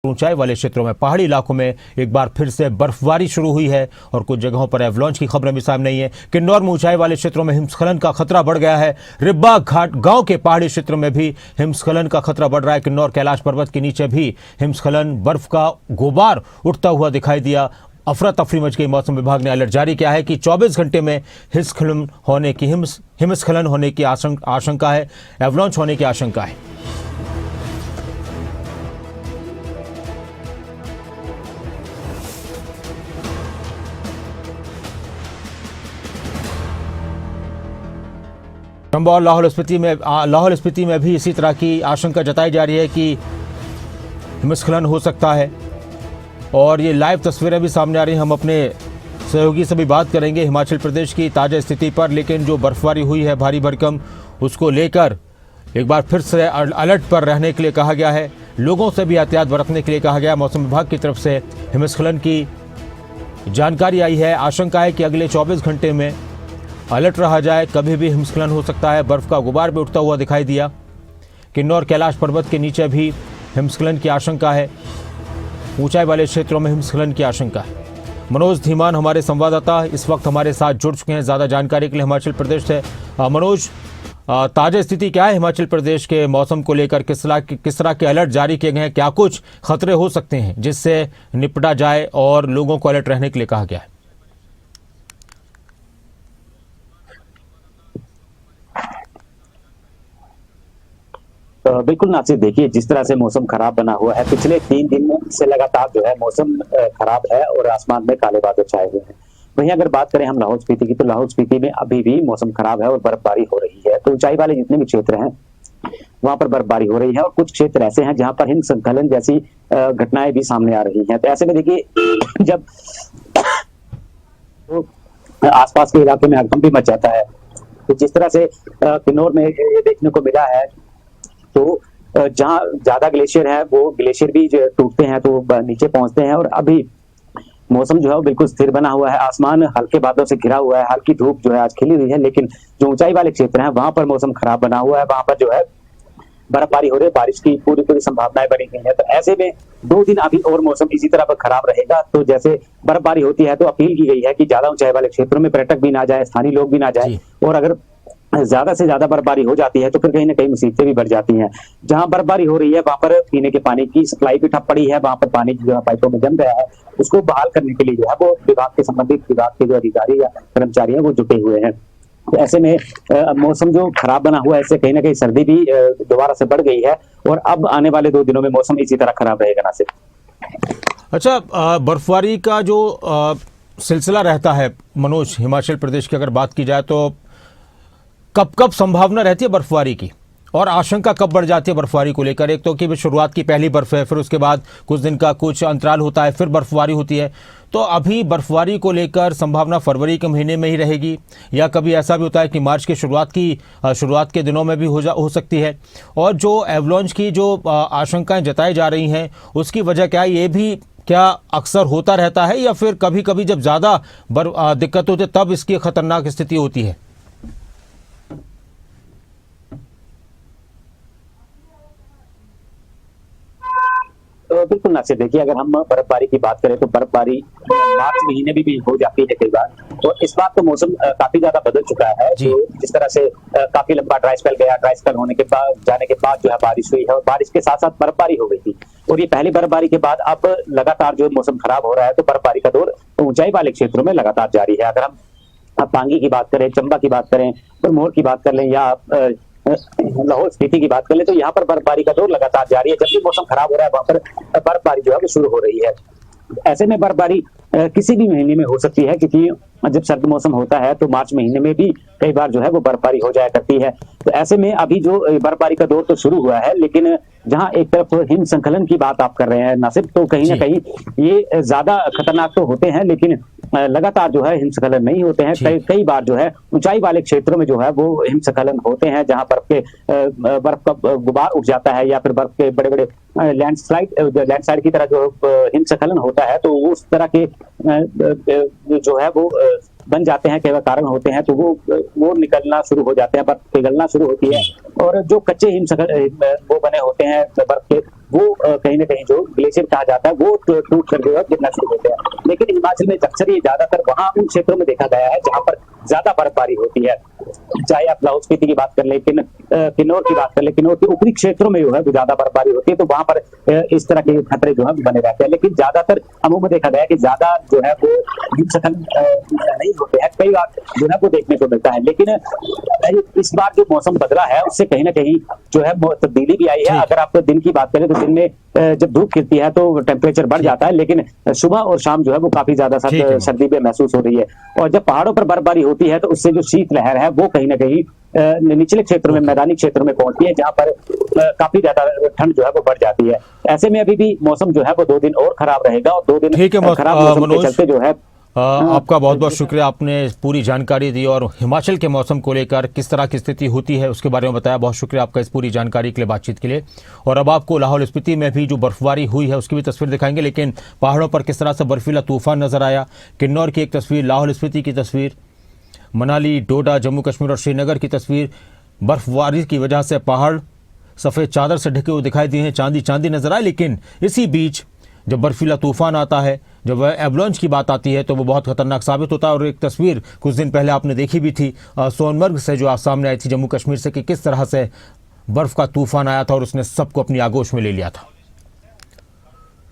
ऊंचाई वाले क्षेत्रों में, पहाड़ी इलाकों में एक बार फिर से बर्फबारी शुरू हुई है और कुछ जगहों पर एवलांच की खबरें भी सामने आई हैं। किन्नौर में ऊंचाई वाले क्षेत्रों में हिमस्खलन का खतरा बढ़ गया है। रिब्बा घाट गांव के पहाड़ी क्षेत्रों में भी हिमस्खलन का खतरा बढ़ रहा है। किन्नौर कैलाश पर्वत के नीचे भी हिमस्खलन, बर्फ का गुबार उठता हुआ दिखाई दिया। अफरा तफरी मच गई। मौसम विभाग ने अलर्ट जारी किया है कि 24 घंटे में हिमस्खलन होने की आशंका है, एवलांच होने की आशंका है। चंबा और लाहौल स्पीति में भी इसी तरह की आशंका जताई जा रही है कि हिमस्खलन हो सकता है और ये लाइव तस्वीरें भी सामने आ रही हैं। हम अपने सहयोगी से भी बात करेंगे हिमाचल प्रदेश की ताज़ा स्थिति पर, लेकिन जो बर्फबारी हुई है भारी भरकम, उसको लेकर एक बार फिर से अलर्ट पर रहने के लिए कहा गया है। लोगों से भी एहतियात बरतने के लिए कहा गया है। मौसम विभाग की तरफ से हिमस्खलन की जानकारी आई है। आशंका है कि अगले 24 घंटे में अलर्ट रहा जाए, कभी भी हिमस्खलन हो सकता है। बर्फ का गुबार भी उठता हुआ दिखाई दिया। किन्नौर कैलाश पर्वत के नीचे भी हिमस्खलन की आशंका है। ऊंचाई वाले क्षेत्रों में हिमस्खलन की आशंका है। मनोज धीमान हमारे संवाददाता इस वक्त हमारे साथ जुड़ चुके हैं ज़्यादा जानकारी के लिए हिमाचल प्रदेश से। मनोज, ताज़ा स्थिति क्या है हिमाचल प्रदेश के मौसम को लेकर? किस तरह के अलर्ट जारी किए गए हैं? क्या कुछ खतरे हो सकते हैं जिससे निपटा जाए और लोगों को अलर्ट रहने के लिए कहा गया है? बिल्कुल नासिर, देखिए जिस तरह से मौसम खराब बना हुआ है, पिछले 3 दिन से लगातार जो है मौसम खराब है और आसमान में काले बादल छाए हुए हैं। वहीं अगर बात करें हम लाहौल स्पीति की, तो लाहौल स्पीति में अभी भी मौसम खराब है और बर्फबारी हो रही है। तो ऊंचाई वाले जितने भी क्षेत्र हैं वहां पर बर्फबारी हो रही है और कुछ क्षेत्र ऐसे हैं जहां पर हिमस्खलन जैसी घटनाएं भी सामने आ रही हैं। तो ऐसे में देखिए जब तो आसपास के इलाके में हड़कंप भी मच जाता है। तो जिस तरह से किन्नौर में ये देखने को मिला है, तो जहां ज्यादा ग्लेशियर है वो ग्लेशियर भी टूटते हैं तो नीचे पहुंचते हैं। और अभी मौसम जो है वो बिल्कुल स्थिर बना हुआ है। आसमान हल्के बादलों से घिरा हुआ है। हल्की धूप जो है आज खिली हुई है, लेकिन जो ऊंचाई वाले क्षेत्र हैं वहां पर मौसम खराब बना हुआ है। वहां पर जो है बर्फबारी हो रही है, बारिश की पूरी संभावनाएं बनी हुई है। तो ऐसे में 2 दिन अभी और मौसम इसी तरह पर खराब रहेगा। तो जैसे बर्फबारी होती है तो अपील की गई है कि ज्यादा ऊंचाई वाले क्षेत्रों में पर्यटक भी ना जाए, स्थानीय लोग भी ना जाए। और अगर ज्यादा से ज्यादा बर्फबारी हो जाती है तो फिर कहीं ना कहीं मुसीबतें भी बढ़ जाती हैं। जहां बर्फबारी हो रही है वहां पर पीने के पानी की सप्लाई भी ठप पड़ी है। वहां पर पानी जो पाइपों में जम गया है, उसको बहाल करने के लिए जो है वो विभाग के संबंधित विभाग के जो अधिकारी या कर्मचारी हैं वो जुटे हुए हैं। तो ऐसे में मौसम जो खराब बना हुआ है, इससे कहीं ना कहीं सर्दी भी दोबारा से बढ़ गई है और अब आने वाले 2 दिनों में मौसम इसी तरह खराब रहेगा। ना सिर्फ अच्छा, बर्फबारी का जो सिलसिला रहता है मनोज, हिमाचल प्रदेश की अगर बात की जाए तो कब संभावना रहती है बर्फबारी की और आशंका कब बढ़ जाती है बर्फबारी को लेकर? एक तो कि शुरुआत की पहली बर्फ है, फिर उसके बाद कुछ दिन का कुछ अंतराल होता है, फिर बर्फबारी होती है। तो अभी बर्फबारी को लेकर संभावना फरवरी के महीने में ही रहेगी या कभी ऐसा भी होता है कि मार्च के शुरुआत के दिनों में भी हो सकती है? और जो एवलांच की जो आशंकाएं जताई जा रही हैं उसकी वजह क्या है? ये भी क्या अक्सर होता रहता है या फिर कभी कभी जब ज़्यादा दिक्कत होती है तब इसकी खतरनाक स्थिति होती है? तो बिल्कुल नासिर, देखिए अगर हम बर्फबारी की बात करें तो बर्फबारी मार्च महीने में भी हो जाती है कई बार। और इस बार तो मौसम काफी ज्यादा बदल चुका है। जो जिस तरह से काफी लंबा ड्राई स्पेल गया, ड्राई स्पेल होने के बाद जाने के बाद जो है बारिश हुई है और बारिश के साथ साथ बर्फबारी हो गई थी। और ये पहली बर्फबारी के बाद अब लगातार जो मौसम खराब हो रहा है तो बर्फबारी का दौर ऊंचाई वाले क्षेत्रों में लगातार जारी है। अगर हम पांगी की बात करें, चंबा की बात करें, भरमौर की बात कर लें या लाहौल स्पीति की बात कर ले, तो यहाँ पर बर्फबारी का दौर लगातार जारी है। जब भी मौसम खराब हो रहा है वहां पर बर्फबारी जो है वो शुरू हो रही है। ऐसे में बर्फबारी किसी भी महीने में हो सकती है, क्योंकि जब सर्द मौसम होता है तो मार्च महीने में भी कई बार जो है वो बर्फबारी हो जाया करती है। तो ऐसे में अभी जो बर्फबारी का दौर तो शुरू हुआ है, लेकिन जहां एक तरफ हिमस्खलन की बात आप कर रहे हैं नासिर, तो कहीं ना कहीं ये ज्यादा खतरनाक तो होते हैं, लेकिन लगातार जो है हिमस्खलन नहीं होते हैं। कई बार जो है ऊंचाई वाले क्षेत्रों में जो है वो हिमस्खलन होते हैं, जहां बर्फ का गुबार उठ जाता है या फिर बर्फ के बड़े बड़े लैंडस्लाइड की तरह जो हिमस्खलन होता है। तो उस तरह के जो है वो बन जाते हैं, कई कारण होते हैं, तो वो निकलना शुरू हो जाते हैं, बर्फ पिघलना शुरू होती है और जो कच्चे वो बने होते हैं बर्फ के, वो कहीं ना कहीं जो ग्लेशियर कहा जाता है वो टूट कर गिरना शुरू होते हैं। लेकिन हिमाचल में अक्सर ये ज्यादातर वहां उन क्षेत्रों में देखा गया है जहां पर ज्यादा बर्फबारी होती है, चाहे आप लाहौल स्पीति की बात कर लें, किन्नौर की बात कर लें, किन्नौर के ऊपरी क्षेत्रों में जो है वो ज्यादा बर्फबारी होती है, तो वहां पर इस तरह के खतरे जो है बने रहते हैं। लेकिन ज्यादातर अमूमन देखा गया है कि ज्यादा जो है वो हिमस्खलन नहीं होते हैं, कई बार जो है वो देखने को मिलता है। लेकिन इस बार जो मौसम बदला है उससे कहीं ना कहीं जो है तब्दीली भी आई है। अगर आप दिन की बात करें तो दिन में जब धूप खिलती है तो टेम्परेचर बढ़ जाता है, लेकिन सुबह और शाम जो है वो काफी ज्यादा सर्दी भी महसूस हो रही है। और जब पहाड़ों पर बर्फबारी होती है तो उससे जो शीत लहर है वो कहीं ना कहीं निचले क्षेत्रों में, मैदानी क्षेत्रों में पहुंचती है, जहां पर काफी ज्यादा ठंड जो है वो बढ़ जाती है। ऐसे में अभी भी मौसम जो है वो 2 दिन और खराब रहेगा और 2 दिन खराब मौसम के चलते जो है आपका बहुत बहुत शुक्रिया, आपने पूरी जानकारी दी और हिमाचल के मौसम को लेकर किस तरह की स्थिति होती है उसके बारे में बताया। बहुत शुक्रिया आपका इस पूरी जानकारी के लिए, बातचीत के लिए। और अब आपको लाहौल स्पीति में भी जो बर्फबारी हुई है उसकी भी तस्वीर दिखाएंगे, लेकिन पहाड़ों पर किस तरह से बर्फीला तूफान नजर आया, किन्नौर की एक तस्वीर, लाहौल स्पीति की तस्वीर, मनाली, डोडा, जम्मू कश्मीर और श्रीनगर की तस्वीर। बर्फबारी की वजह से पहाड़ सफ़ेद चादर से ढके हुए दिखाई दिए हैं, चांदी चांदी नजर आए। लेकिन इसी बीच जब बर्फीला तूफान आता है, जब एवलांच की बात आती है तो वो बहुत खतरनाक साबित होता है। और एक तस्वीर कुछ दिन पहले आपने देखी भी थी सोनमर्ग से, जो सामने आई थी जम्मू कश्मीर से, कि किस तरह से बर्फ़ का तूफान आया था और उसने सबको अपनी आगोश में ले लिया था।